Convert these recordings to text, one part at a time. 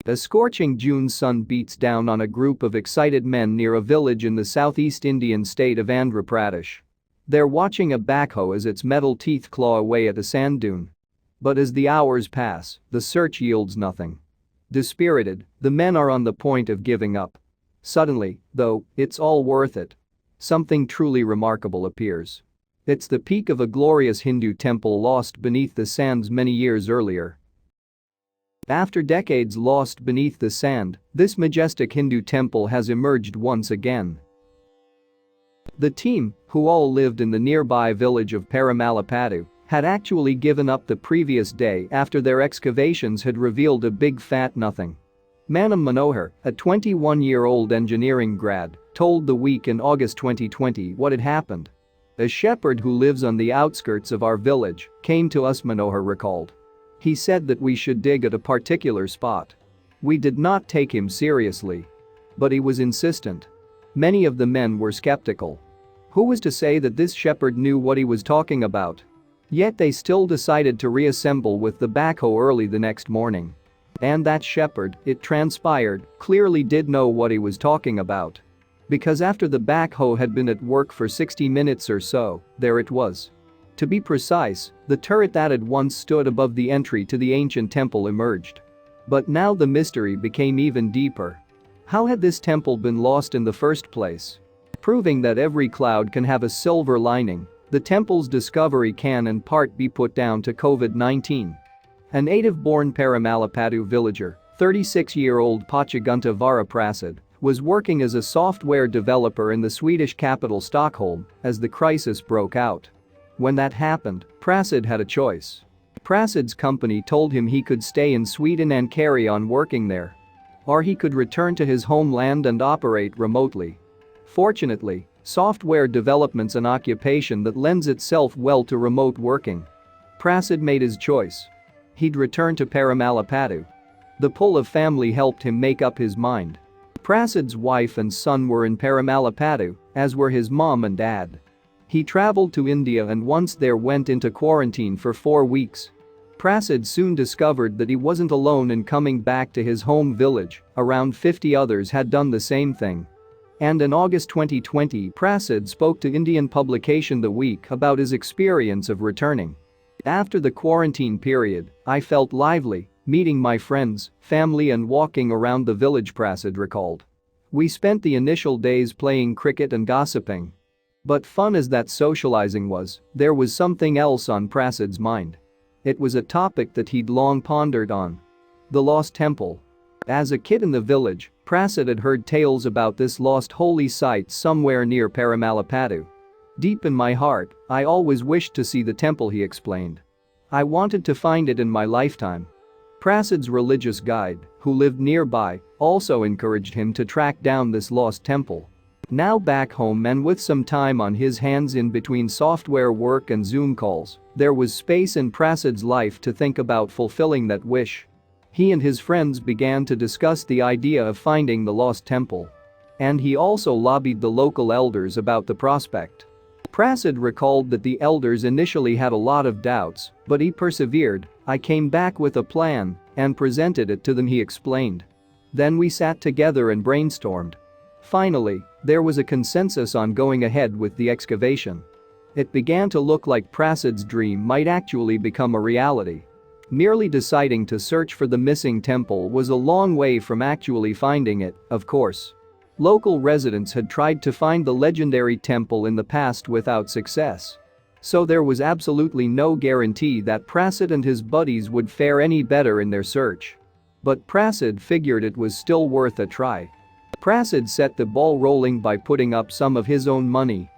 A scorching June sun beats down on a group of excited men near a village in the southeast Indian state of Andhra Pradesh. They're watching a backhoe as its metal teeth claw away at a sand dune. But as the hours pass, the search yields nothing. Dispirited, the men are on the point of giving up. Suddenly, though, it's all worth it. Something truly remarkable appears. It's the peak of a glorious Hindu temple lost beneath the sands many years earlier. After decades lost beneath the sand, this majestic Hindu temple has emerged once again. The team, who all lived in the nearby village of Paramalapadu, had actually given up the previous day after their excavations had revealed a big fat nothing. Manam Manohar, a 21-year-old engineering grad, told The Week in August 2020 what had happened. "A shepherd who lives on the outskirts of our village came to us," Manohar recalled. "He said that we should dig at a particular spot. We did not take him seriously. But he was insistent." Many of the men were skeptical. Who was to say that this shepherd knew what he was talking about? Yet they still decided to reassemble with the backhoe early the next morning. And that shepherd, it transpired, clearly did know what he was talking about. Because after the backhoe had been at work for 60 minutes or so, there it was. To be precise, the turret that had once stood above the entry to the ancient temple emerged. But now the mystery became even deeper. How had this temple been lost in the first place? Proving that every cloud can have a silver lining, the temple's discovery can in part be put down to COVID-19. A native-born Paramalapadu villager, 36-year-old Pachagunta Vara Prasad, was working as a software developer in the Swedish capital Stockholm as the crisis broke out. When that happened, Prasad had a choice. Prasad's company told him he could stay in Sweden and carry on working there. Or he could return to his homeland and operate remotely. Fortunately, software development's an occupation that lends itself well to remote working. Prasad made his choice. He'd return to Paramalapadu. The pull of family helped him make up his mind. Prasad's wife and son were in Paramalapadu, as were his mom and dad. He traveled to India and once there went into quarantine for 4 weeks. Prasad soon discovered that he wasn't alone in coming back to his home village, around 50 others had done the same thing. And in August 2020, Prasad spoke to Indian publication The Week about his experience of returning. "After the quarantine period, I felt lively, meeting my friends, family and walking around the village," Prasad recalled. "We spent the initial days playing cricket and gossiping. But fun as that socializing was, there was something else on Prasad's mind. It was a topic that he'd long pondered on. The lost temple. As a kid in the village, Prasad had heard tales about this lost holy site somewhere near Paramalapadu. Deep in my heart, I always wished to see the temple," he explained. "I wanted to find it in my lifetime." Prasad's religious guide, who lived nearby, also encouraged him to track down this lost temple. Now back home and with some time on his hands in between software work and Zoom calls, there was space in Prasad's life to think about fulfilling that wish. He and his friends began to discuss the idea of finding the lost temple. And he also lobbied the local elders about the prospect. Prasad recalled that the elders initially had a lot of doubts, but he persevered. "I came back with a plan and presented it to them," he explained. "Then we sat together and brainstormed. Finally, there was a consensus on going ahead with the excavation." It began to look like Prasad's dream might actually become a reality. Merely deciding to search for the missing temple was a long way from actually finding it, of course. Local residents had tried to find the legendary temple in the past without success. So there was absolutely no guarantee that Prasad and his buddies would fare any better in their search. But Prasad figured it was still worth a try. Prasad set the ball rolling by putting up some of his own money.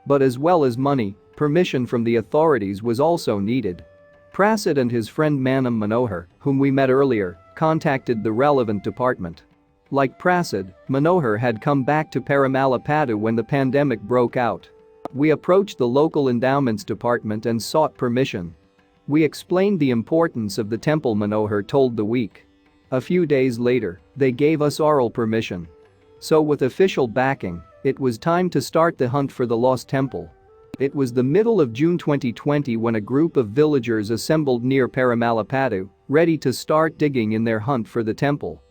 But as well as money, permission from the authorities was also needed. Prasad and his friend Manam Manohar, whom we met earlier, contacted the relevant department. Like Prasad, Manohar had come back to Paramalapadu when the pandemic broke out. "We approached the local endowments department and sought permission. We explained the importance of the temple," Manohar told The Week. "A few days later, they gave us oral permission. So with official backing, it was time to start the hunt for the lost temple." It was the middle of June 2020 when a group of villagers assembled near Paramalapadu, ready to start digging in their hunt for the temple.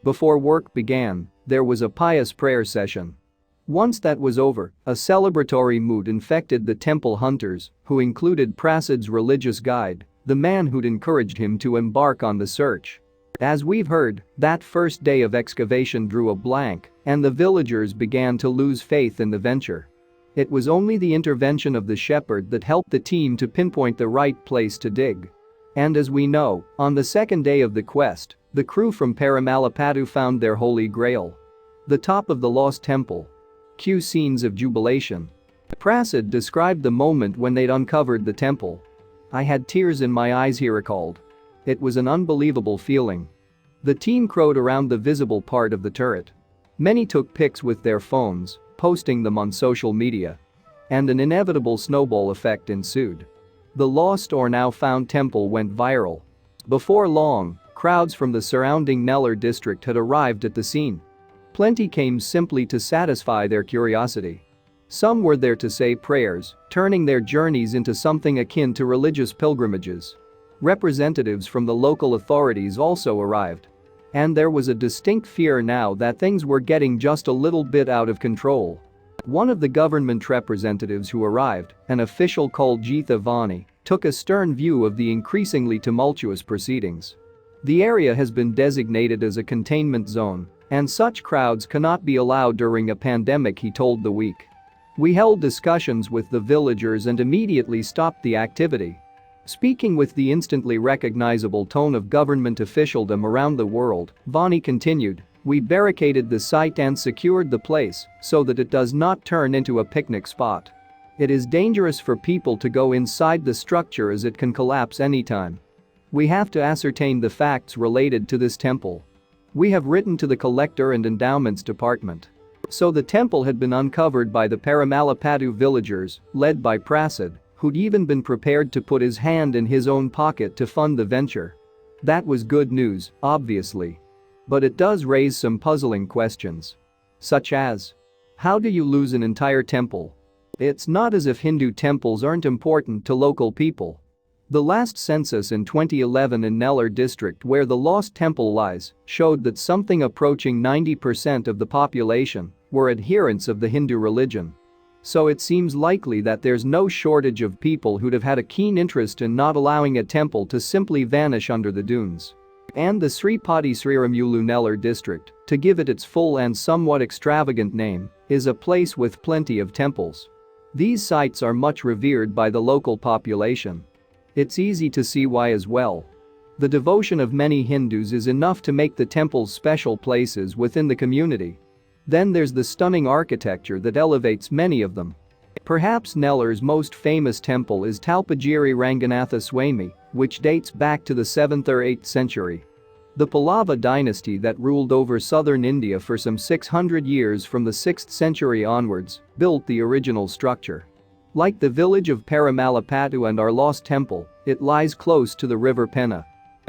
Before work began, there was a pious prayer session. Once that was over, a celebratory mood infected the temple hunters, who included Prasad's religious guide, the man who'd encouraged him to embark on the search. As we've heard, that first day of excavation drew a blank, and the villagers began to lose faith in the venture. It was only the intervention of the shepherd that helped the team to pinpoint the right place to dig. And as we know, on the second day of the quest, the crew from Paramalapadu found their holy grail. The top of the lost temple. Cue scenes of jubilation. Prasad described the moment when they'd uncovered the temple. "I had tears in my eyes," he recalled. "It was an unbelievable feeling." The team crowed around the visible part of the turret. Many took pics with their phones, posting them on social media. And an inevitable snowball effect ensued. The lost or now found temple went viral. Before long, crowds from the surrounding Nellore district had arrived at the scene. Plenty came simply to satisfy their curiosity. Some were there to say prayers, turning their journeys into something akin to religious pilgrimages. Representatives from the local authorities also arrived. And there was a distinct fear now that things were getting just a little bit out of control. One of the government representatives who arrived, an official called Geetha Vani, took a stern view of the increasingly tumultuous proceedings. "The area has been designated as a containment zone, and such crowds cannot be allowed during a pandemic," he told The Week. "We held discussions with the villagers and immediately stopped the activity." Speaking with the instantly recognizable tone of government officialdom around the world, Vani continued, "We barricaded the site and secured the place so that it does not turn into a picnic spot. It is dangerous for people to go inside the structure as it can collapse anytime. We have to ascertain the facts related to this temple. We have written to the collector and endowments department." So the temple had been uncovered by the Paramalapadu villagers, led by Prasad, who'd even been prepared to put his hand in his own pocket to fund the venture. That was good news, obviously. But it does raise some puzzling questions. Such as, how do you lose an entire temple? It's not as if Hindu temples aren't important to local people. The last census in 2011 in Nellore district, where the lost temple lies, showed that something approaching 90% of the population were adherents of the Hindu religion. So it seems likely that there's no shortage of people who'd have had a keen interest in not allowing a temple to simply vanish under the dunes. And the Sripati Sriramulu Nellore district, to give it its full and somewhat extravagant name, is a place with plenty of temples. These sites are much revered by the local population. It's easy to see why as well. The devotion of many Hindus is enough to make the temples special places within the community. Then there's the stunning architecture that elevates many of them. Perhaps Nellore's most famous temple is Talpagiri Ranganatha Swami, which dates back to the 7th or 8th century. The Pallava dynasty that ruled over southern India for some 600 years from the 6th century onwards built the original structure. Like the village of Paramalapadu and our lost temple, it lies close to the river Penna.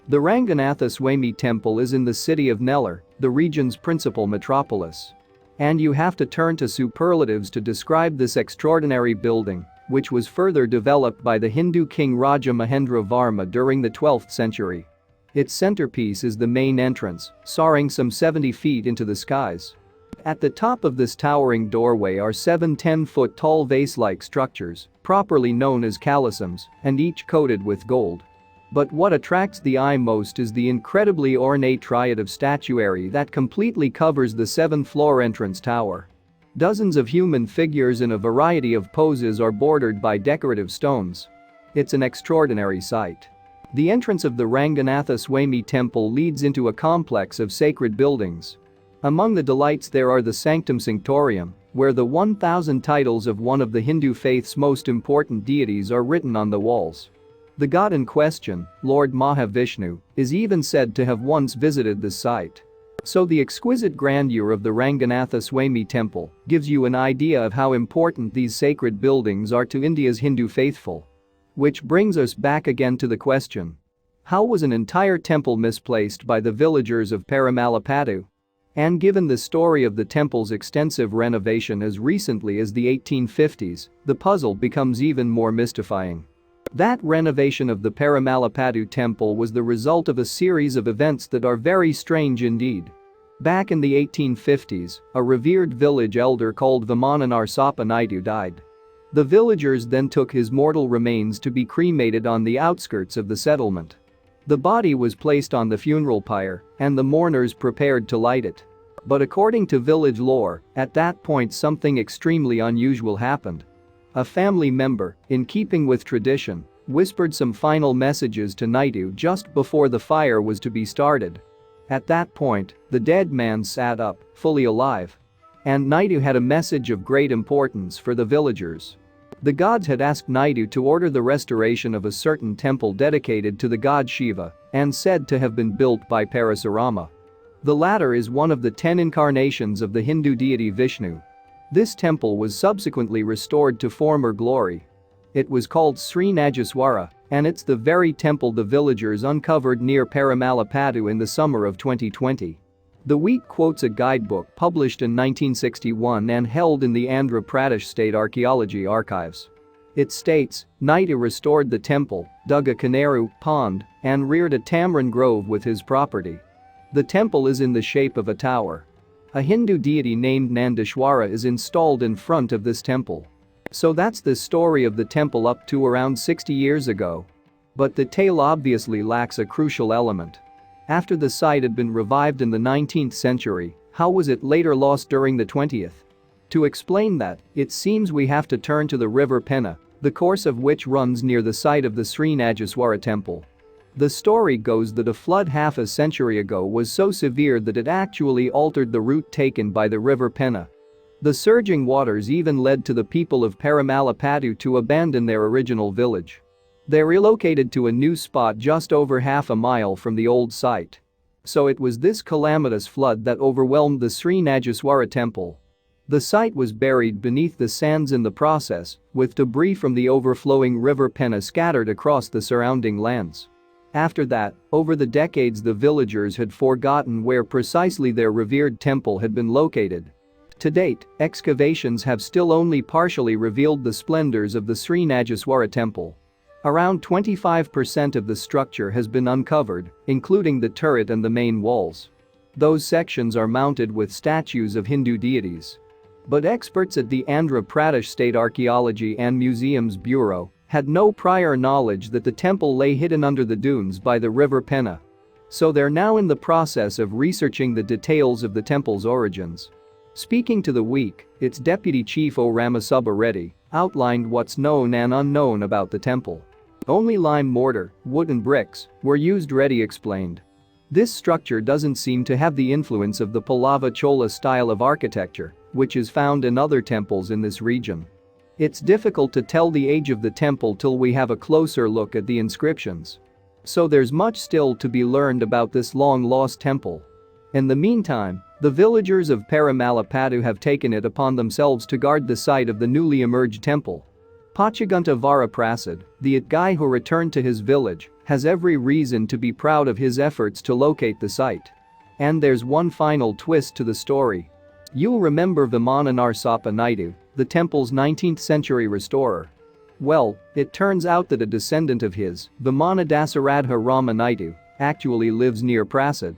The Ranganatha Swami temple is in the city of Nellore, the region's principal metropolis. And you have to turn to superlatives to describe this extraordinary building, which was further developed by the Hindu king Raja Mahendra Varma during the 12th century. Its centerpiece is the main entrance, soaring some 70 feet into the skies. At the top of this towering doorway are 7 10-foot-tall vase-like structures, properly known as calisums, and each coated with gold. But what attracts the eye most is the incredibly ornate triad of statuary that completely covers the 7th-floor entrance tower. Dozens of human figures in a variety of poses are bordered by decorative stones. It's an extraordinary sight. The entrance of the Ranganatha Swami temple leads into a complex of sacred buildings. Among the delights there are the Sanctum Sanctorum, where the 1,000 titles of one of the Hindu faith's most important deities are written on the walls. The god in question, Lord Mahavishnu, is even said to have once visited this site. So the exquisite grandeur of the Ranganatha Swami temple gives you an idea of how important these sacred buildings are to India's Hindu faithful. Which brings us back again to the question: how was an entire temple misplaced by the villagers of Paramalapadu? And given the story of the temple's extensive renovation as recently as the 1850s, the puzzle becomes even more mystifying. That renovation of the Paramalapadu temple was the result of a series of events that are very strange indeed. Back in the 1850s, a revered village elder called Vimana Naidu died. The villagers then took his mortal remains to be cremated on the outskirts of the settlement. The body was placed on the funeral pyre, and the mourners prepared to light it. But according to village lore, at that point something extremely unusual happened. A family member, in keeping with tradition, whispered some final messages to Naidu just before the fire was to be started. At that point, the dead man sat up, fully alive. And Naidu had a message of great importance for the villagers. The gods had asked Naidu to order the restoration of a certain temple dedicated to the god Shiva and said to have been built by Parasurama. The latter is one of the 10 incarnations of the Hindu deity Vishnu. This temple was subsequently restored to former glory. It was called Sri Nageswara, and it's the very temple the villagers uncovered near Paramalapadu in the summer of 2020. The Week quotes a guidebook published in 1961 and held in the Andhra Pradesh State Archaeology Archives. It states, Naidu restored the temple, dug a Kanaru pond, and reared a tamarind grove with his property. The temple is in the shape of a tower. A Hindu deity named Nandishwara is installed in front of this temple. So that's the story of the temple up to around 60 years ago. But the tale obviously lacks a crucial element. After the site had been revived in the 19th century, how was it later lost during the 20th? To explain that, it seems we have to turn to the river Penna, the course of which runs near the site of the Sri Nageswara temple. The story goes that a flood half a century ago was so severe that it actually altered the route taken by the river Penna. The surging waters even led to the people of Paramalapadu to abandon their original village. They relocated to a new spot just over half a mile from the old site. So it was this calamitous flood that overwhelmed the Sri Nageswara temple. The site was buried beneath the sands in the process, with debris from the overflowing river Penna scattered across the surrounding lands. After that, over the decades the villagers had forgotten where precisely their revered temple had been located. To date, excavations have still only partially revealed the splendors of the Sri Nageswara temple. Around 25% of the structure has been uncovered, including the turret and the main walls. Those sections are mounted with statues of Hindu deities. But experts at the Andhra Pradesh State Archaeology and Museums Bureau had no prior knowledge that the temple lay hidden under the dunes by the river Penna. So they're now in the process of researching the details of the temple's origins. Speaking to The Week, its Deputy Chief O. Ramasubba Reddy outlined what's known and unknown about the temple. Only lime mortar, wood and bricks were used, Reddy explained. This structure doesn't seem to have the influence of the Pallava Chola style of architecture, which is found in other temples in this region. It's difficult to tell the age of the temple till we have a closer look at the inscriptions. So there's much still to be learned about this long-lost temple. In the meantime, the villagers of Paramalapadu have taken it upon themselves to guard the site of the newly emerged temple. Pachagunta Vara Prasad, the guy who returned to his village, has every reason to be proud of his efforts to locate the site. And there's one final twist to the story. You'll remember Vimana Naidu, the temple's 19th century restorer. Well, it turns out that a descendant of his, Vimana Dasaradha Rama Naidu, actually lives near Prasad.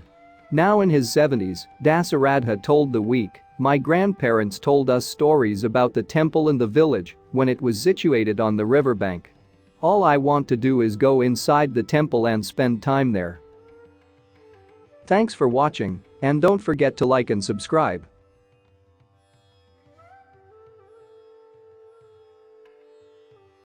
Now in his 70s, Dasaradha told The Week, "My grandparents told us stories about the temple and the village when it was situated on the riverbank. All I want to do is go inside the temple and spend time there." Thanks for watching, and don't forget to like and subscribe.